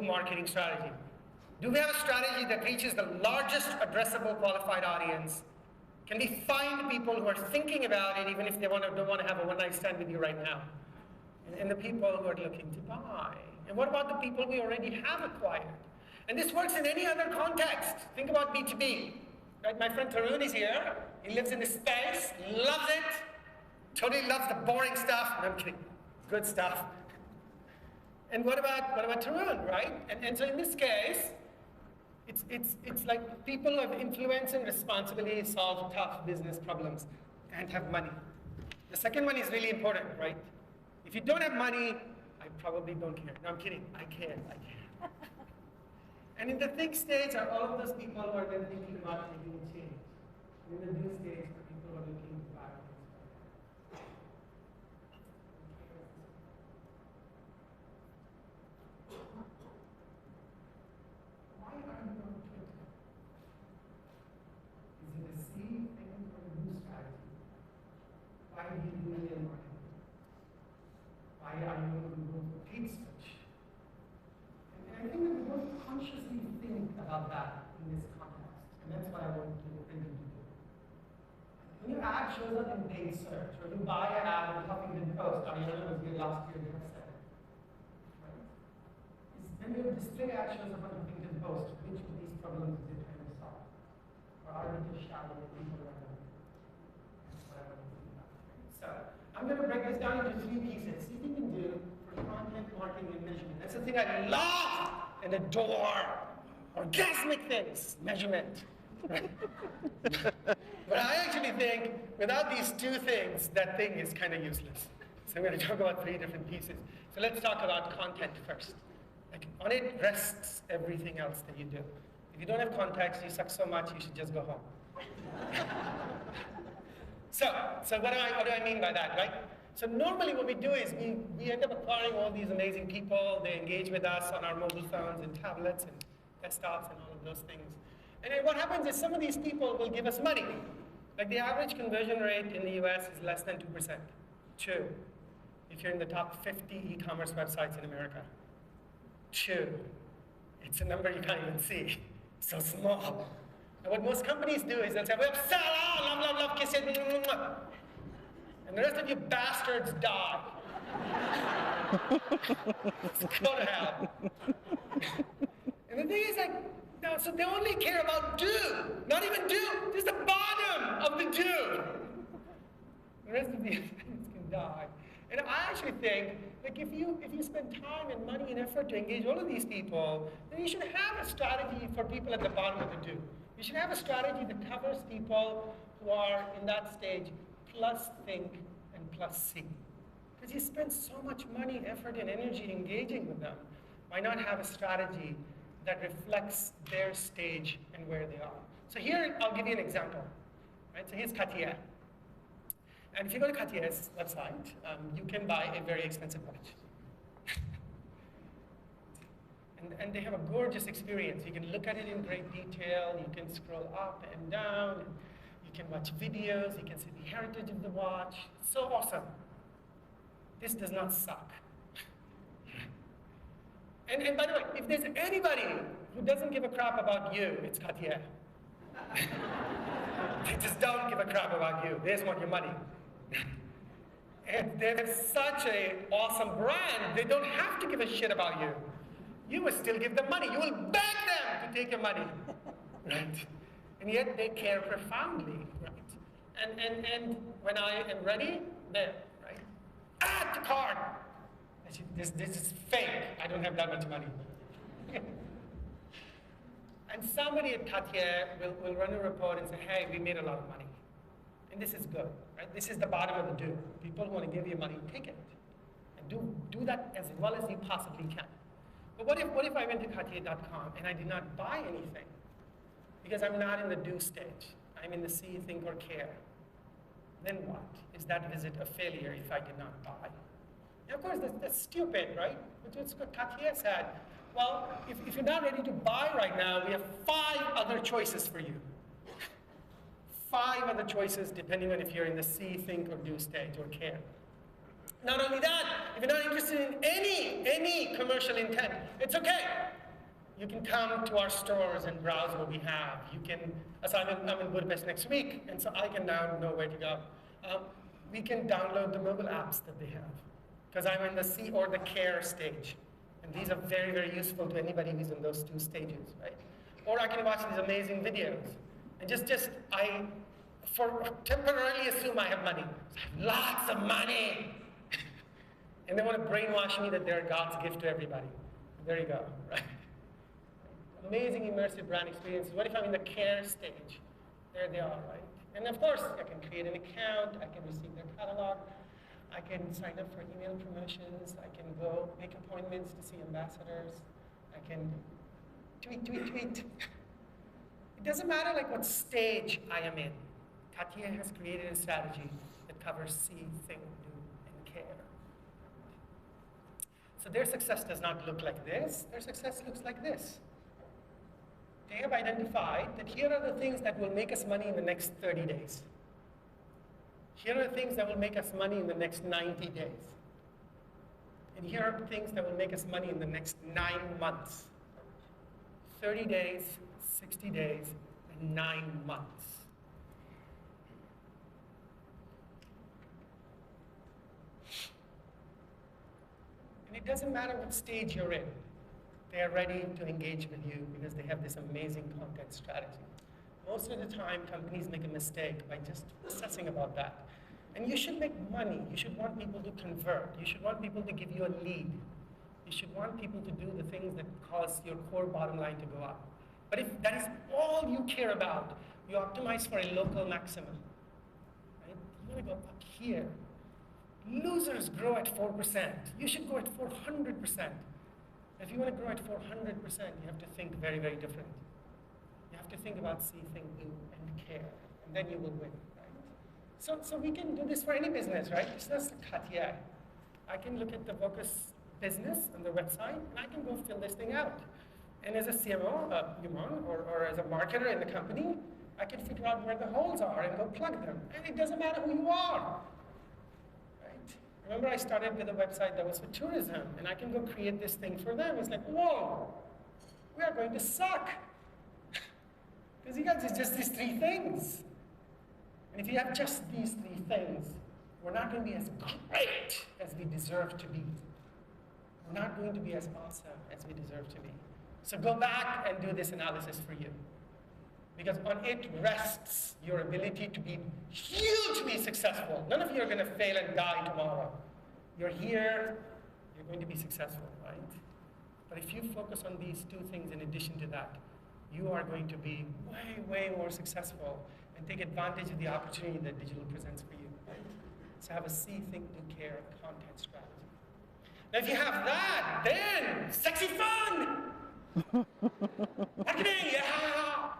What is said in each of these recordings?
marketing strategy? Do we have a strategy that reaches the largest addressable qualified audience? Can we find people who are thinking about it even if they don't want to have a one-night stand with you right now? And the people who are looking to buy. And what about the people we already have acquired? And this works in any other context. Think about B2B. Right? My friend Tarun is here. He lives in this space, loves it, totally loves the boring stuff. No, I'm kidding. Good stuff. And what about Tarun, right? And so in this case, it's like people who have influence and responsibility solve tough business problems and have money. The second one is really important, right? If you don't have money, I probably don't care. No, I'm kidding. I care. And in the think stage are all of those people who are then thinking about making a change. And in the do stage are people who are looking to buy things. Why are you on Twitter? Is it a see thing or a do strategy? Why do you do email marketing? Why are you going to go for paid search? And I think that we don't consciously think about that in this context. And that's what I want to bring you to do. When your ad shows up in paid search, or you buy an ad in Huffington Post, Ariana was here last year, they said it. Right? When your display ad shows up on Huffington Post, which of these problems is it trying to solve? Or are we just shouting at people right now? That's what I want to think about. So I'm going to break this down into 3 pieces. See what you can do for content marketing and measurement. That's the thing I love and adore. Orgasmic things, measurement. But I actually think without these 2 things, that thing is kind of useless. So I'm going to talk about 3 different pieces. So let's talk about content first. Like, on it rests everything else that you do. If you don't have context, you suck so much, you should just go home. So what do I mean by that, right? So normally what we do is we end up acquiring all these amazing people. They engage with us on our mobile phones and tablets and desktops and all of those things. And then what happens is some of these people will give us money. Like the average conversion rate in the US is less than 2%. 2. If you're in the top 50 e-commerce websites in America. 2. It's a number you can't even see. So small. And what most companies do is they'll say, well, sell, oh, love, kiss it, and the rest of you bastards die. Let's go to hell. And the thing is, like, no, so they only care about do, not even do, just the bottom of the do. The rest of the things can die. And I actually think, like, if you spend time and money and effort to engage all of these people, then you should have a strategy for people at the bottom of the do. You should have a strategy that covers people who are in that stage plus think and plus see. Because you spend so much money, effort, and energy engaging with them. Why not have a strategy that reflects their stage and where they are? So here, I'll give you an example. Right? So here's Cartier. And if you go to Cartier's website, you can buy a very expensive watch. And they have a gorgeous experience. You can look at it in great detail. You can scroll up and down. And you can watch videos. You can see the heritage of the watch. It's so awesome. This does not suck. And by the way, if there's anybody who doesn't give a crap about you, it's Cartier. They just don't give a crap about you. They just want your money. And they're such an awesome brand, they don't have to give a shit about you. You will still give them money. You will beg them to take your money, right? And yet they care profoundly, right? And when I am ready, there, right? Add to cart. This is fake. I don't have that much money. And somebody at Cartier will run a report and say, hey, we made a lot of money. And this is good, right? This is the bottom of the do. People who want to give you money, take it. And do that as well as you possibly can. But what if I went to Cartier.com and I did not buy anything? Because I'm not in the do stage. I'm in the see, think, or care. Then what? Is that visit a failure if I did not buy? And of course, that's stupid, right? But it's what Cartier said. Well, if you're not ready to buy right now, we have 5 other choices for you. 5 other choices depending on if you're in the see, think, or do stage or care. Not only that, if you're not interested in any commercial intent, it's okay. You can come to our stores and browse what we have. You can, so I'm in Budapest next week, and so I can now know where to go. We can download the mobile apps that they have, because I'm in the C or the care stage. And these are very, very useful to anybody who's in those two stages, right? Or I can watch these amazing videos. And I temporarily assume I have money. I have lots of money. And they want to brainwash me that they're God's gift to everybody. There you go, right? Amazing immersive brand experiences. What if I'm in the care stage? There they are, right? And of course, I can create an account, I can receive their catalog, I can sign up for email promotions, I can go make appointments to see ambassadors, I can tweet. It doesn't matter like what stage I am in. Katia has created a strategy that covers see, think, do, and care. So their success does not look like this, their success looks like this. They have identified that here are the things that will make us money in the next 30 days. Here are the things that will make us money in the next 90 days. And here are things that will make us money in the next 9 months. 30 days, 60 days, and 9 months. And it doesn't matter what stage you're in. They are ready to engage with you because they have this amazing content strategy. Most of the time, companies make a mistake by just obsessing about that. And you should make money. You should want people to convert. You should want people to give you a lead. You should want people to do the things that cause your core bottom line to go up. But if that is all you care about, you optimize for a local maximum. Right? You want to go up here. Losers grow at 4%. You should go at 400%. If you want to grow at 400%, you have to think very, very different. You have to think about see, think, do, and care, and then you will win, right? So we can do this for any business, right? It's just Katia. I can look at the Vocus business on the website, and I can go fill this thing out. And as a CMO, or as a marketer in the company, I can figure out where the holes are and go plug them. And it doesn't matter who you are. Remember, I started with a website that was for tourism, and I can go create this thing for them. It's like, whoa, we are going to suck. Because you guys, it's just these 3 things. And if you have just these 3 things, we're not going to be as great as we deserve to be. We're not going to be as awesome as we deserve to be. So go back and do this analysis for you. Because on it rests your ability to be hugely successful. None of you are going to fail and die tomorrow. You're here, you're going to be successful, right? But if you focus on these 2 things in addition to that, you are going to be way, way more successful and take advantage of the opportunity that digital presents for you, right? So have a see, think, do, care content strategy. Now if you have that, then sexy fun! Marketing, yeah!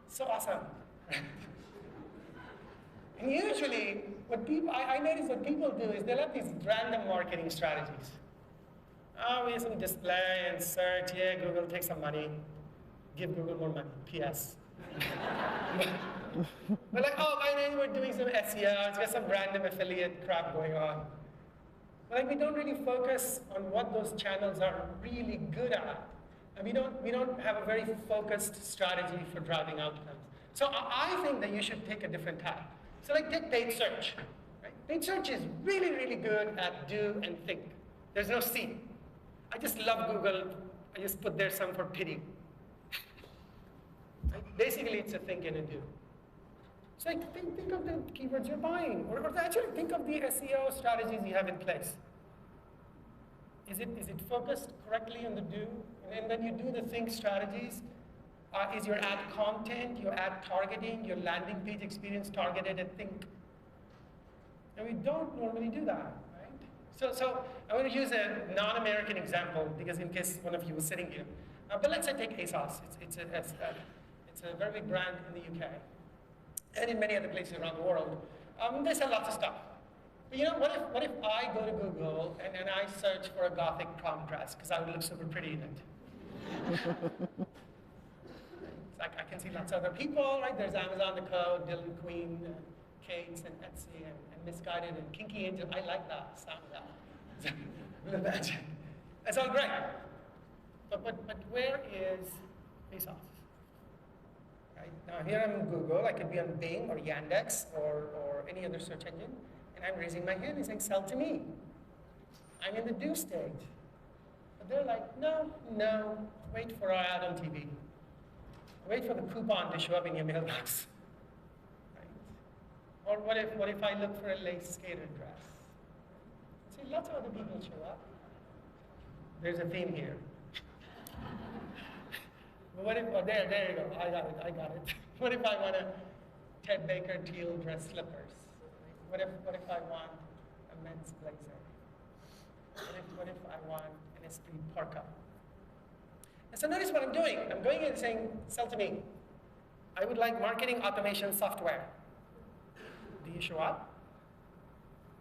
So awesome. And usually, I notice what people do is they have these random marketing strategies. Oh, we have some display and search, yeah, Google, take some money. Give Google more money, PS. But like, oh, by the way, we're doing some SEO, it's got some random affiliate crap going on. But like, we don't really focus on what those channels are really good at. And we don't have a very focused strategy for driving outcomes. So I think that you should take a different tack. So like take paid search. Right? Paid search is really, really good at do and think. There's no see. I just love Google. I just put there some for pity. Right? Basically, it's a think and a do. So like, think of the keywords you're buying, or actually think of the SEO strategies you have in place. Is it focused correctly on the do? And then you do the think strategies. Is your ad content, your ad targeting, your landing page experience targeted at think? And we don't normally do that, right? So I want to use a non-American example because in case one of you was sitting here. But let's say take ASOS. It's a very big brand in the UK and in many other places around the world. They sell lots of stuff. But you know, what if I go to Google and I search for a Gothic prom dress because I would look super pretty in it? It's like I can see lots of other people, right? There's Amazon, the code, Dylan Queen, Kate's and Etsy and Misguided and Kinky Angel. I like that sound of that. Imagine. That's all great. But where is Bezos? Right? Now here I'm in Google. I could be on Bing or Yandex or any other search engine, and I'm raising my hand and saying, sell to me. I'm in the do stage. But they're like, no, wait for our ad on TV. Wait for the coupon to show up in your mailbox. Right? Or what if I look for a lace skater dress? See, lots of other people show up. There's a theme here. But what if, oh, there you go, I got it. What if I want a Ted Baker teal dress slippers? What if I want a men's blazer? What if I want an Esprit parka? And so notice what I'm doing. I'm going in and saying, sell to me. I would like marketing automation software. Do you show up?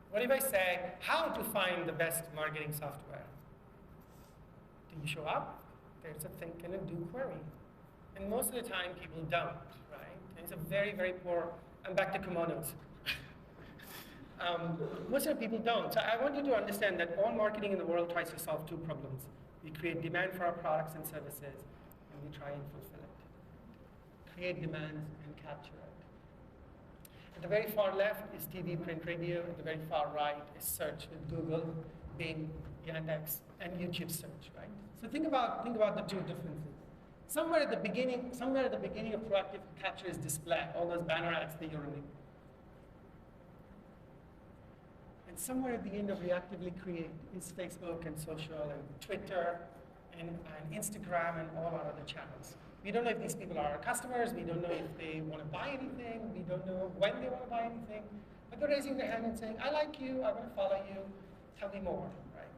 What if I say, how to find the best marketing software? Do you show up? There's a think and a do query. And most of the time, people don't, right? And it's a very, very poor, I'm back to kimonos. Most of the people don't. So I want you to understand that all marketing in the world tries to solve two problems. We create demand for our products and services, and we try and fulfill it. Create demand and capture it. At the very far left is TV, print, radio. At the very far right is search with Google, Bing, Yandex, and YouTube search, right? So think about the two differences. Somewhere at the beginning of proactive capture is display, all those banner ads that you're running. And somewhere at the end of reactively create is Facebook and social and Twitter and Instagram and all our other channels. We don't know if these people are our customers. We don't know if they want to buy anything. We don't know when they want to buy anything. But they're raising their hand and saying, I like you, I want to follow you, tell me more, right?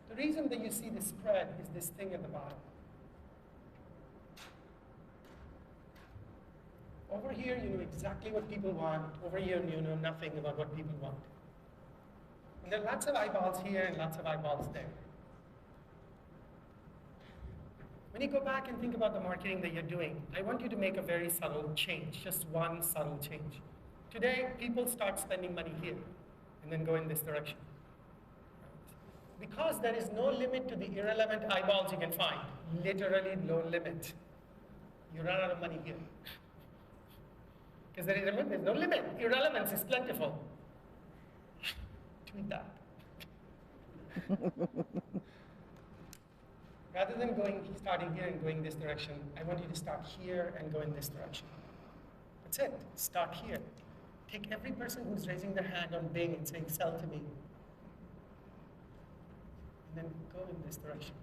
The reason that you see this spread is this thing at the bottom. Over here, you know exactly what people want. Over here, you know nothing about what people want. And there are lots of eyeballs here and lots of eyeballs there. When you go back and think about the marketing that you're doing, I want you to make a very subtle change, just one subtle change. Today, people start spending money here and then go in this direction. Because there is no limit to the irrelevant eyeballs you can find, literally no limit. You run out of money here. Because there's no limit. Irrelevance is plentiful. Tweet that. Rather than starting here and going this direction, I want you to start here and go in this direction. That's it. Start here. Take every person who's raising their hand on Bing and saying, sell to me. And then go in this direction.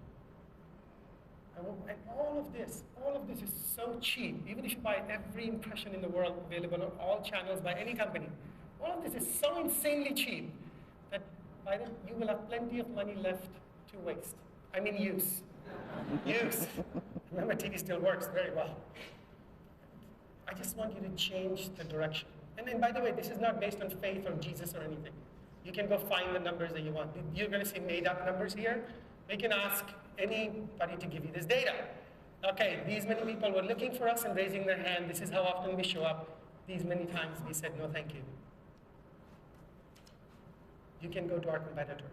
And all of this is so cheap. Even if you buy every impression in the world available on all channels by any company, all of this is so insanely cheap that by then you will have plenty of money left to waste. I mean use. Use. Remember, TV still works very well. I just want you to change the direction. And then, by the way, this is not based on faith or Jesus or anything. You can go find the numbers that you want. You're going to see made-up numbers here. You can ask anybody to give you this data. Okay, these many people were looking for us and raising their hand. This is how often we show up. These many times we said, no, thank you. You can go to our competitor.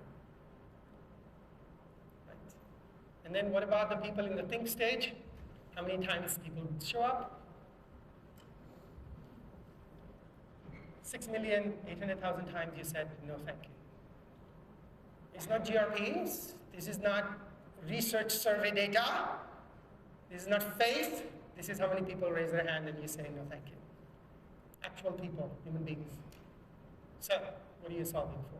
Right. And then what about the people in the think stage? How many times people show up? 6,800,000 times you said, no, thank you. It's not GRPs. This is not research survey data. This is not faith. This is how many people raise their hand and you say, no, thank you. Actual people, human beings. So, what are you solving for?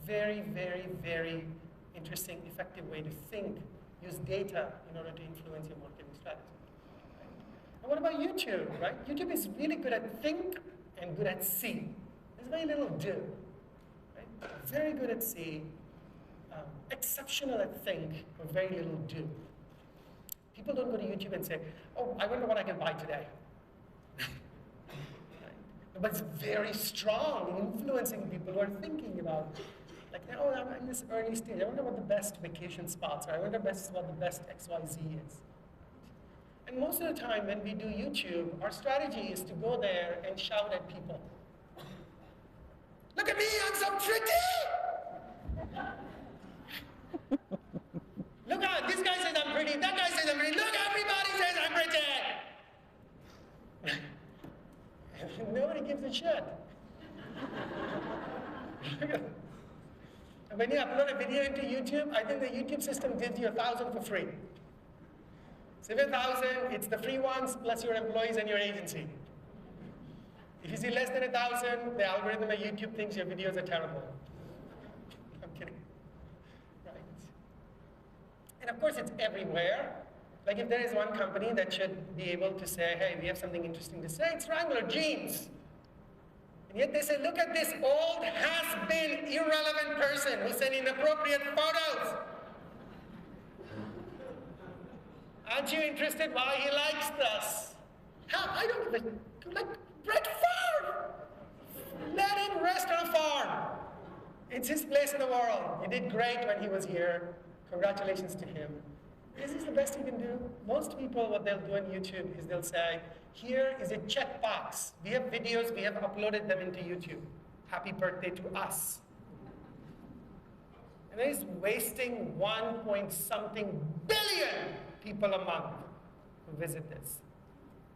Very, very, very interesting, effective way to think. Use data in order to influence your marketing strategy. And what about YouTube, right? YouTube is really good at think and good at see. There's very little do, right? Very good at see, exceptional at think, but very little do. People don't go to YouTube and say, oh, I wonder what I can buy today. Right? But it's very strong in influencing people who are thinking about, like, oh, I'm in this early stage. I wonder what the best vacation spots are. I wonder what the best XYZ is. And most of the time when we do YouTube, our strategy is to go there and shout at people. Look at me, I'm so pretty! Look at, this guy says I'm pretty, that guy says I'm pretty, look, everybody says I'm pretty! Nobody gives a shit. And when you upload a video into YouTube, I think the YouTube system gives you 1,000 for free. 7,000, it's the free ones plus your employees and your agency. If you see less than 1,000, the algorithm of YouTube thinks your videos are terrible. I'm kidding. Right. And of course, it's everywhere. Like if there is one company that should be able to say, hey, we have something interesting to say, it's Wrangler jeans. And yet they say, look at this old, has-been, irrelevant person who sent inappropriate photos. Aren't you interested why he likes us? How? I don't even, like Brett Favre. Let him rest on a farm. It's his place in the world. He did great when he was here. Congratulations to him. This is the best he can do. Most people, what they'll do on YouTube is they'll say, here is a checkbox. We have videos, we have uploaded them into YouTube. Happy birthday to us. And he's wasting 1-point-something billion people a month who visit this.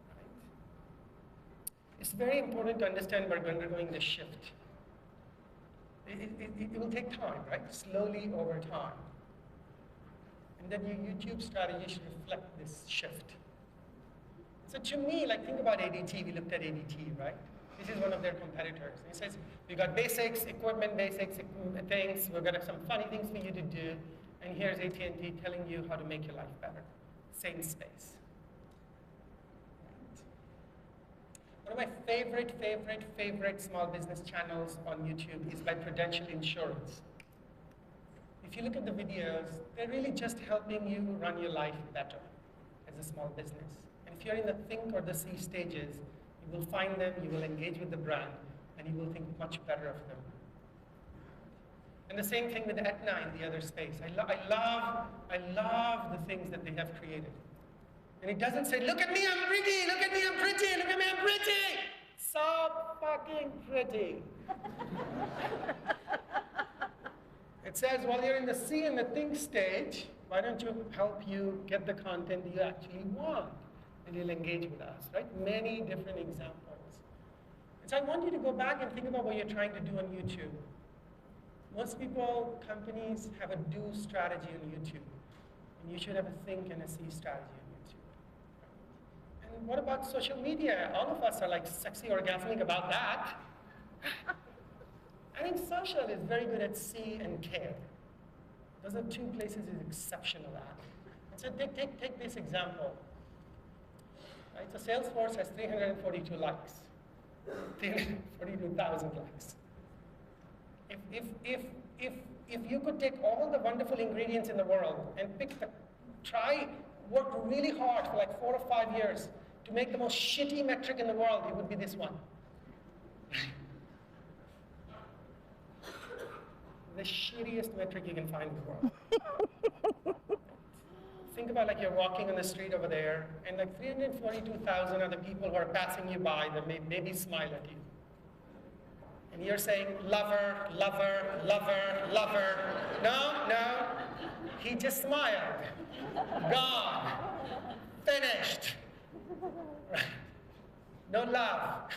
Right? It's very important to understand we're undergoing this shift. It will take time, right? Slowly over time. And then your YouTube strategy should reflect this shift. So to me, like think about ADT, we looked at ADT, right? This is one of their competitors. And it says, we got basics, equipment basics, things, we're gonna have some funny things for you to do, and here's AT&T telling you how to make your life better. Same space. Right. One of my favorite small business channels on YouTube is by Prudential Insurance. If you look at the videos, they're really just helping you run your life better as a small business. And if you're in the think or the see stages, you will find them, you will engage with the brand, and you will think much better of them. And the same thing with Aetna in the other space. I love the things that they have created. And it doesn't say, look at me, I'm pretty, look at me, I'm pretty, look at me, I'm pretty. So fucking pretty. It says, while you're in the see and the think stage, why don't you help you get the content you actually want? And you'll engage with us, right? Many different examples. And so I want you to go back and think about what you're trying to do on YouTube. Most people, companies have a do strategy on YouTube. And you should have a think and a see strategy on YouTube. And what about social media? All of us are like sexy orgasmic about that. I think social is very good at see and care. Those are two places it's exceptional at. And so take this example. Right? So Salesforce has 342 likes, 342,000 likes. If you could take all the wonderful ingredients in the world and work really hard for like 4 or 5 years to make the most shitty metric in the world, it would be this one. The shittiest metric you can find in the world. Think about like you're walking on the street over there, and like 342,000 are the people who are passing you by that maybe smile at you. And you're saying, lover, lover, lover, lover. No, no. He just smiled. Gone. Finished. Right. No love.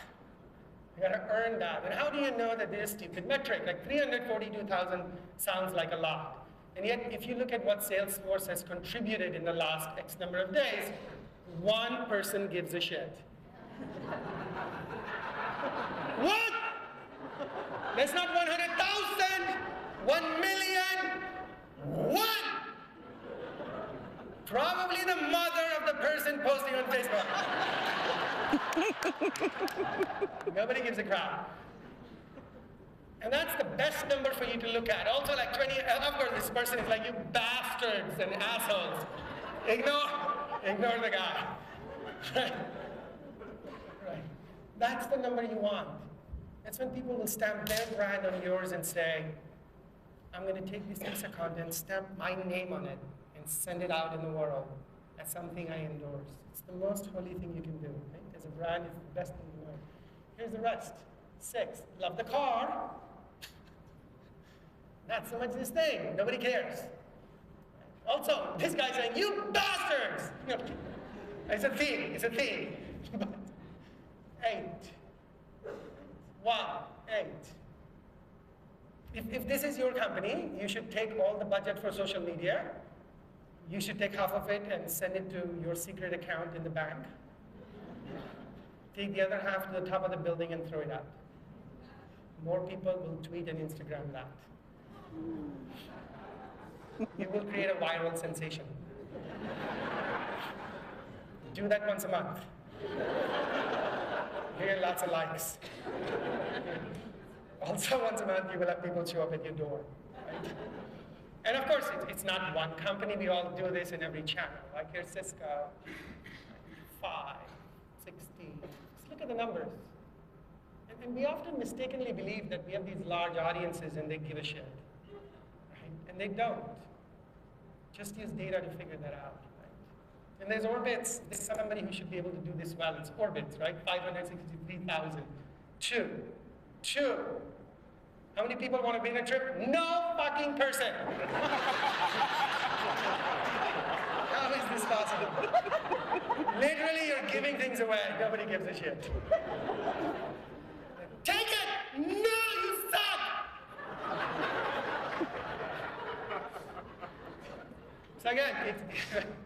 You gotta earn that. And how do you know that this is a stupid metric? Like 342,000 sounds like a lot. And yet, if you look at what Salesforce has contributed in the last X number of days, one person gives a shit. What? There's not 100,000, 1 million, one. Probably the mother of the person posting on Facebook. Nobody gives a crap. And that's the best number for you to look at. Also like 20, of course this person is like, you bastards and assholes. Ignore the guy. Right. That's the number you want. That's when people will stamp their brand on yours and say, I'm going to take this piece of content, stamp my name on it, and send it out in the world. That's something I endorse. It's the most holy thing you can do. Right? As a brand, it's the best thing you know. Here's the rest. 6, love the car. Not so much this thing. Nobody cares. Also, this guy saying, you bastards! It's a theme. It's a theme. 8. 1, 8. If this is your company, you should take all the budget for social media. You should take half of it and send it to your secret account in the bank. Take the other half to the top of the building and throw it out. More people will tweet and Instagram that. You will create a viral sensation. Do that once a month. You get lots of likes. Also, once a month, you will have people show up at your door. Right? And of course, it's not one company. We all do this in every channel. Like here's Cisco, 5, 16. Just look at the numbers. And we often mistakenly believe that we have these large audiences and they give a shit. Right? And they don't. Just use data to figure that out. Right? And there's Orbitz. There's somebody who should be able to do this well. It's Orbitz, right? 563,000. 2. How many people want to be on a trip? No fucking person. How is this possible? Literally, you're giving things away. Nobody gives a shit. Take it! No, you suck! So again,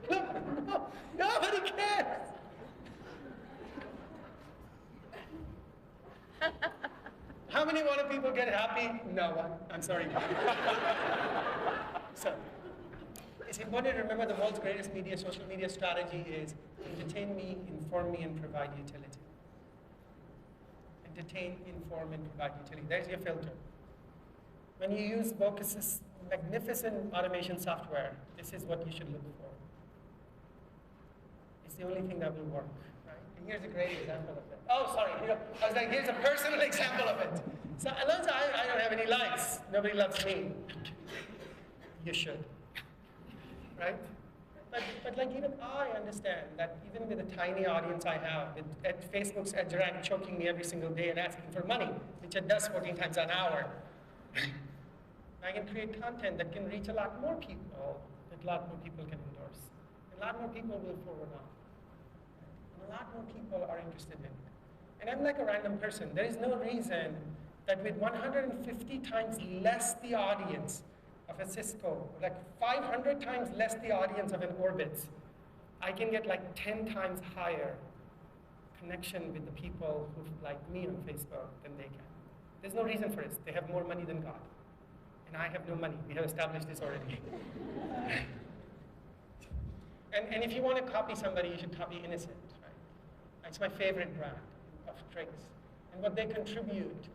look, nobody cares. How many want people get happy? No one. I'm sorry. So, it's important to remember the world's greatest social media strategy is entertain me, inform me, and provide utility. Entertain, inform, and provide utility. There's your filter. When you use Vocus's magnificent automation software, this is what you should look for. It's the only thing that will work. And here's a great example of it. Oh, sorry. I was like, here's a personal example of it. So Alonso, I don't have any likes. Nobody loves me. You should. Right? But like even I understand that even with the tiny audience I have, at Facebook's EdgeRank choking me every single day and asking for money, which it does 14 times an hour, I can create content that can reach a lot more people, that a lot more people can endorse. And a lot more people will forward on. A lot more people are interested in it. And I'm like a random person. There is no reason that with 150 times less the audience of a Cisco, like 500 times less the audience of an Orbitz, I can get like 10 times higher connection with the people who like me on Facebook than they can. There's no reason for it. They have more money than God. And I have no money. We have established this already. And if you want to copy somebody, you should copy Innocent. It's my favorite brand of drinks. And what they contribute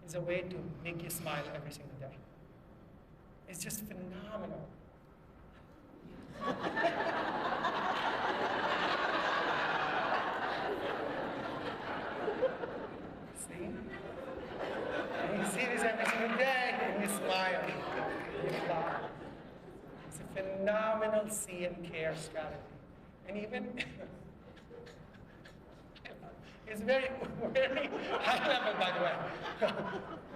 is a way to make you smile every single day. It's just phenomenal. See? And you see this every single day, and you smile. You laugh. It's a phenomenal see and care strategy. And even it's very, very high level, by the way.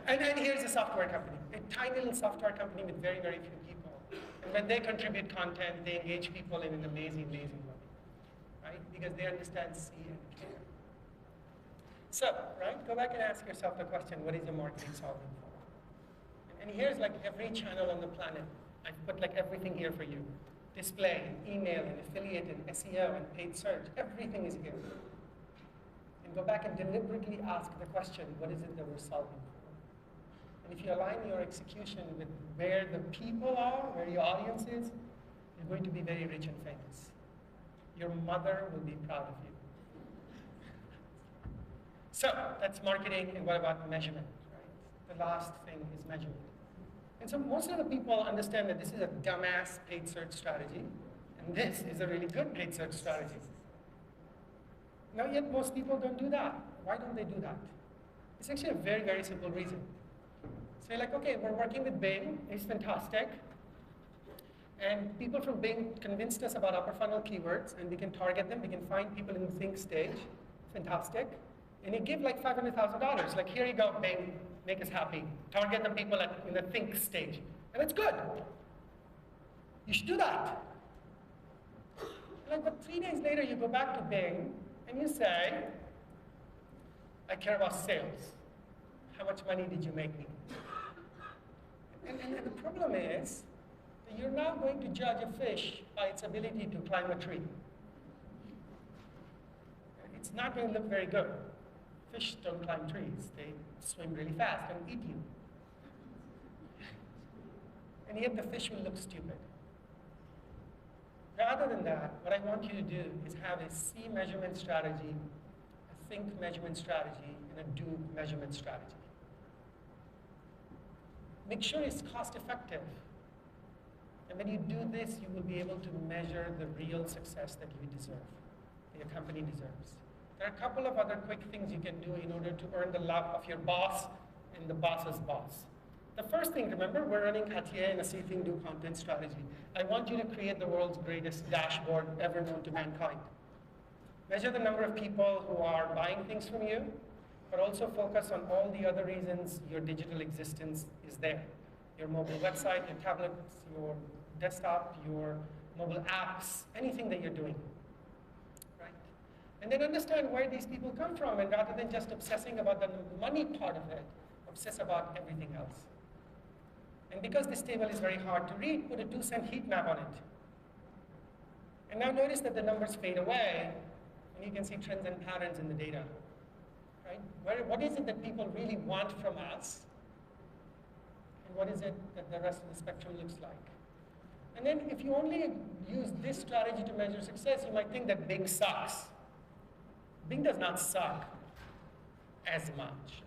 And then here's a software company, a tiny little software company with very, very few people. And when they contribute content, they engage people in an amazing, amazing way, right? Because they understand see and care. So, right, go back and ask yourself the question, what is your marketing solving for? And here's like every channel on the planet. I've put like everything here for you. Display, and email, and affiliate, and SEO, and paid search, everything is here. Go back and deliberately ask the question, what is it that we're solving for? And if you align your execution with where the people are, where your audience is, you're going to be very rich and famous. Your mother will be proud of you. So that's marketing, and what about measurement? Right? The last thing is measurement. And so most of the people understand that this is a dumbass paid search strategy, and this is a really good paid search strategy. Now, yet most people don't do that. Why don't they do that? It's actually a very, very simple reason. So you're like, okay, we're working with Bing. It's fantastic. And people from Bing convinced us about upper funnel keywords, and we can target them. We can find people in the think stage. Fantastic. And you give like $500,000. Like, here you go, Bing, make us happy. Target the people in the think stage. And it's good. You should do that. Like, but 3 days later, you go back to Bing, and you say, I care about sales. How much money did you make me? And the problem is, that you're now going to judge a fish by its ability to climb a tree. It's not going to look very good. Fish don't climb trees. They swim really fast and eat you. And yet the fish will look stupid. Rather than that, what I want you to do is have a see measurement strategy, a think measurement strategy, and a do measurement strategy. Make sure it's cost effective. And when you do this, you will be able to measure the real success that you deserve, that your company deserves. There are a couple of other quick things you can do in order to earn the love of your boss and the boss's boss. The first thing, remember, we're running Cartier and a see, think, do content strategy. I want you to create the world's greatest dashboard ever known to mankind. Measure the number of people who are buying things from you, but also focus on all the other reasons your digital existence is there. Your mobile website, your tablets, your desktop, your mobile apps, anything that you're doing. Right? And then understand where these people come from, and rather than just obsessing about the money part of it, obsess about everything else. And because this table is very hard to read, put a 2-cent heat map on it. And now notice that the numbers fade away, and you can see trends and patterns in the data. Right? What is it that people really want from us? And what is it that the rest of the spectrum looks like? And then if you only use this strategy to measure success, you might think that Bing sucks. Bing does not suck as much.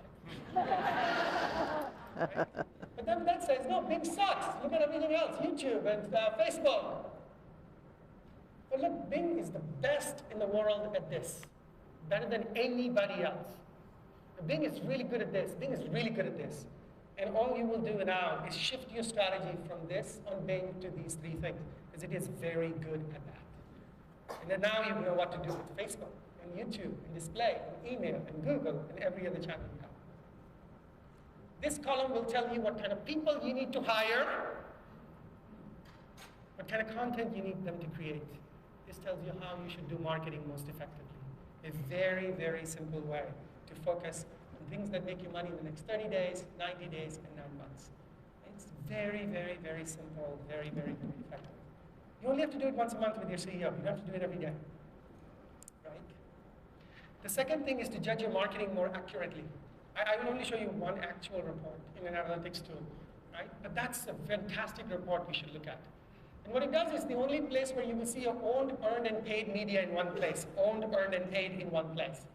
Right? But then that says, no, Bing sucks. Look at everything else, YouTube and Facebook. But look, Bing is the best in the world at this, better than anybody else. Bing is really good at this. Bing is really good at this. And all you will do now is shift your strategy from this on Bing to these 3 things, because it is very good at that. And then now you know what to do with Facebook and YouTube and display and email and Google and every other channel you have. This column will tell you what kind of people you need to hire, what kind of content you need them to create. This tells you how you should do marketing most effectively. A very, very simple way to focus on things that make you money in the next 30 days, 90 days, and 9 months. It's very, very, very simple, very, very, very effective. You only have to do it once a month with your CEO. You don't have to do it every day. Right? The second thing is to judge your marketing more accurately. I will only show you one actual report in an analytics tool, right? But that's a fantastic report you should look at. And what it does is the only place where you will see your owned, earned, and paid media in one place. Owned, earned, and paid in one place.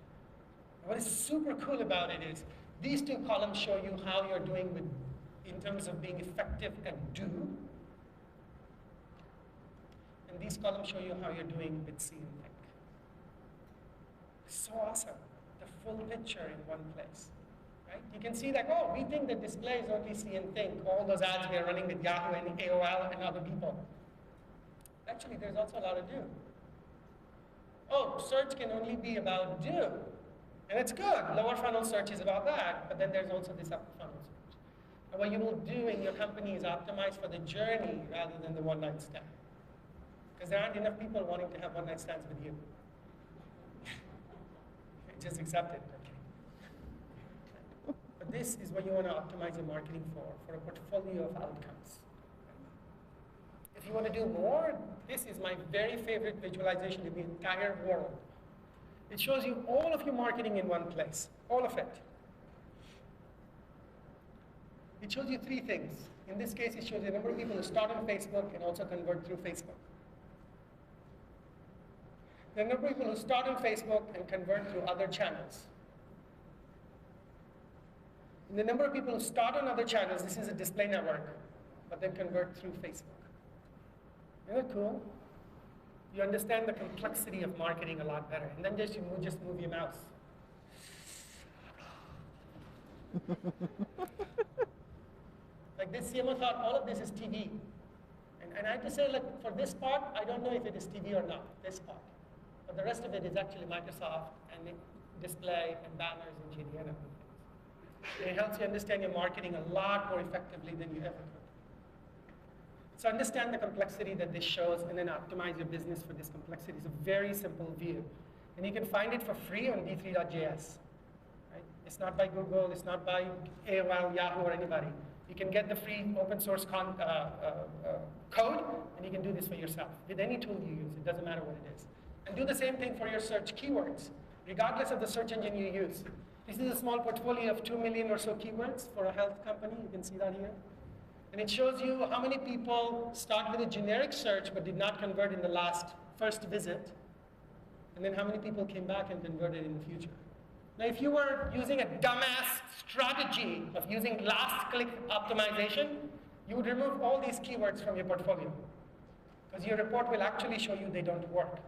And what is super cool about it is these 2 columns show you how you're doing in terms of being effective at do. And these columns show you how you're doing with see and think. It's so awesome. The full picture in one place. Right? You can see that, oh, we think that display is only see and think. All those ads we are running with Yahoo and AOL and other people. Actually, there's also a lot of do. Oh, search can only be about do. And it's good. Lower funnel search is about that, but then there's also this upper funnel search. And what you will do in your company is optimize for the journey rather than the one-night stand. Because there aren't enough people wanting to have one-night stands with you. Just accept it. But this is what you want to optimize your marketing for a portfolio of outcomes. If you want to do more, this is my very favorite visualization in the entire world. It shows you all of your marketing in one place, all of it. It shows you 3 things. In this case, it shows you the number of people who start on Facebook and also convert through Facebook. The number of people who start on Facebook and convert through other channels. And the number of people who start on other channels, this is a display network, but then convert through Facebook. Isn't that cool? You understand the complexity of marketing a lot better. And then just move your mouse. Like this CMO thought all of this is TV. And I have to say, look, for this part, I don't know if it is TV or not, this part. But the rest of it is actually Microsoft and display and banners and JDN and other things. And it helps you understand your marketing a lot more effectively than you ever could. So understand the complexity that this shows and then optimize your business for this complexity. It's a very simple view. And you can find it for free on d3.js. Right? It's not by Google, it's not by AOL, Yahoo, or anybody. You can get the free open source code, and you can do this for yourself with any tool you use. It doesn't matter what it is. And do the same thing for your search keywords, regardless of the search engine you use. This is a small portfolio of 2 million or so keywords for a health company. You can see that here. And it shows you how many people start with a generic search but did not convert in the first visit, and then how many people came back and converted in the future. Now, if you were using a dumbass strategy of using last-click optimization, you would remove all these keywords from your portfolio, because your report will actually show you they don't work.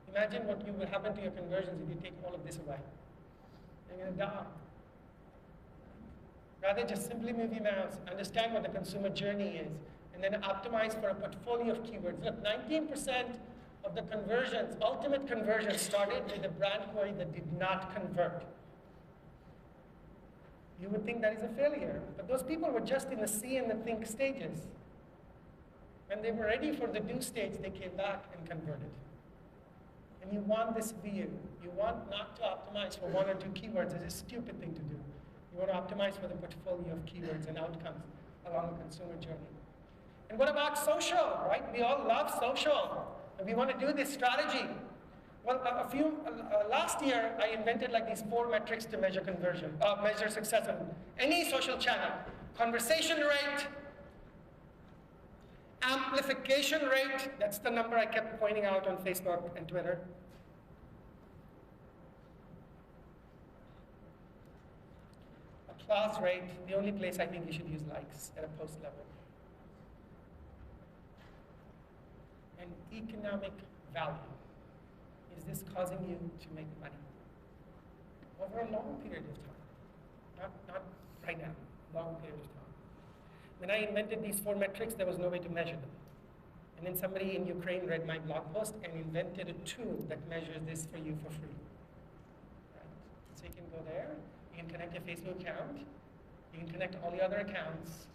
Imagine what will happen to your conversions if you take all of this away. You're going to die. Rather, just simply move your mouse, understand what the consumer journey is, and then optimize for a portfolio of keywords. Look, 19% of the conversions, ultimate conversions, started with a brand query that did not convert. You would think that is a failure, but those people were just in the see and the think stages. When they were ready for the do stage, they came back and converted. And you want this view. You want not to optimize for 1 or 2 keywords. It's a stupid thing to do. You want to optimize for the portfolio of keywords and outcomes along the consumer journey. And what about social, right? We all love social. And we want to do this strategy. Well, last year, I invented like these 4 metrics to measure conversion, measure success on any social channel. Conversation rate, amplification rate, that's the number I kept pointing out on Facebook and Twitter. Applause rate, the only place I think you should use likes at a post level. And economic value. Is this causing you to make money? Over a long period of time. Not right now, long period of time. When I invented these 4 metrics, there was no way to measure them. And then somebody in Ukraine read my blog post and invented a tool that measures this for you for free. Right? So you can go there, you can connect your Facebook account, you can connect all the other accounts.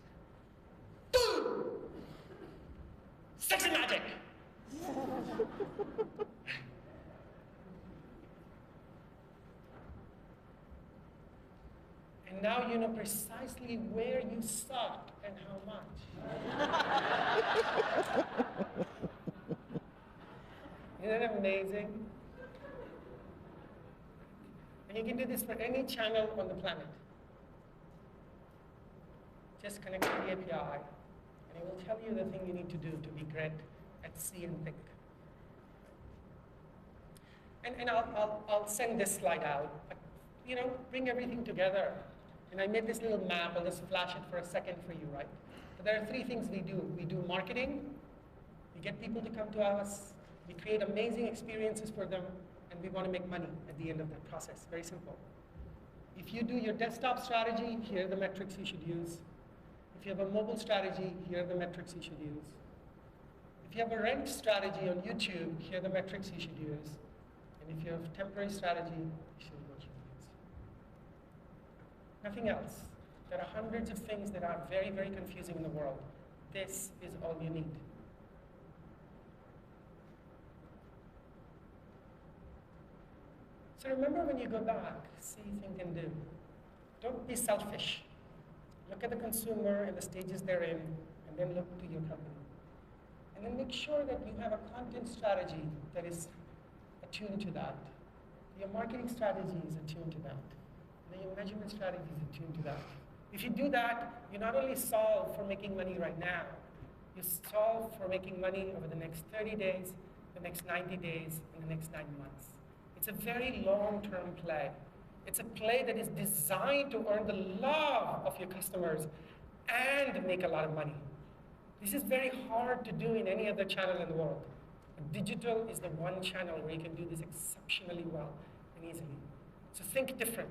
Boom! Sexy magic! And now you know precisely where you sucked and how much. Isn't that amazing? And you can do this for any channel on the planet. Just connect to the API, and it will tell you the thing you need to do to be great at see and think. And I'll send this slide out. But, you know, bring everything together. And I made this little map. I'll just flash it for a second for you, right? But there are 3 things we do. We do marketing. We get people to come to us. We create amazing experiences for them. And we want to make money at the end of that process. Very simple. If you do your desktop strategy, here are the metrics you should use. If you have a mobile strategy, here are the metrics you should use. If you have a ranked strategy on YouTube, here are the metrics you should use. And if you have a temporary strategy, you should what you use. Nothing else. There are hundreds of things that are very, very confusing in the world. This is all you need. So remember, when you go back, see, think, and do. Don't be selfish. Look at the consumer and the stages they're in, and then look to your company. And then make sure that you have a content strategy that is attuned to that. Your marketing strategy is attuned to that. And your measurement strategy is attuned to that. If you do that, you not only solve for making money right now, you solve for making money over the next 30 days, the next 90 days, and the next 9 months. It's a very long-term play. It's a play that is designed to earn the love of your customers and make a lot of money. This is very hard to do in any other channel in the world. Digital is the one channel where you can do this exceptionally well and easily. So think different.